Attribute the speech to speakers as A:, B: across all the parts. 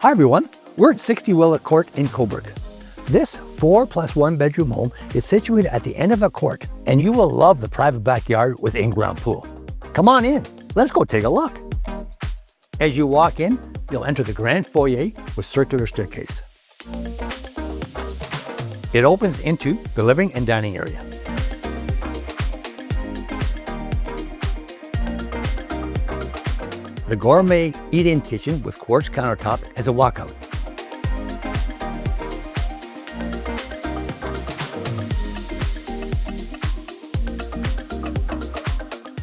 A: Hi everyone, we're at 60 Willow Court in Cobourg. This 4+1 bedroom home is situated at the end of a court, and you will love the private backyard with in-ground pool. Come on in, let's go take a look. As you walk in, you'll enter the grand foyer with circular staircase. It opens into the living and dining area. The gourmet eat-in kitchen with quartz countertop has a walkout.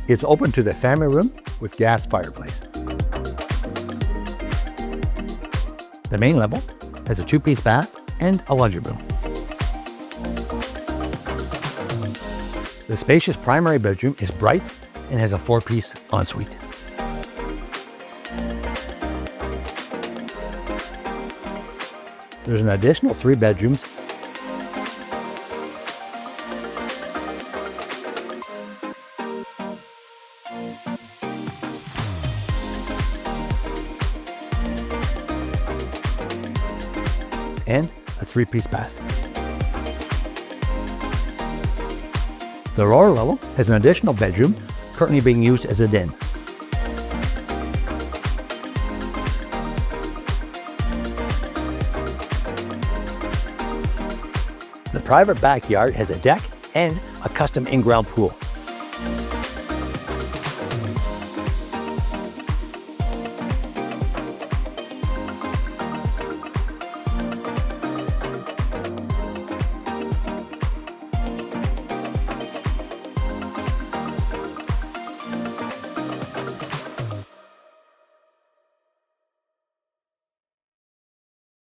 A: It's open to the family room with gas fireplace. The main level has a 2-piece bath and a laundry room. The spacious primary bedroom is bright and has a 4-piece ensuite. There's an additional 3 bedrooms and a 3-piece bath. The lower level has an additional bedroom currently being used as a den. The private backyard has a deck and a custom in-ground pool.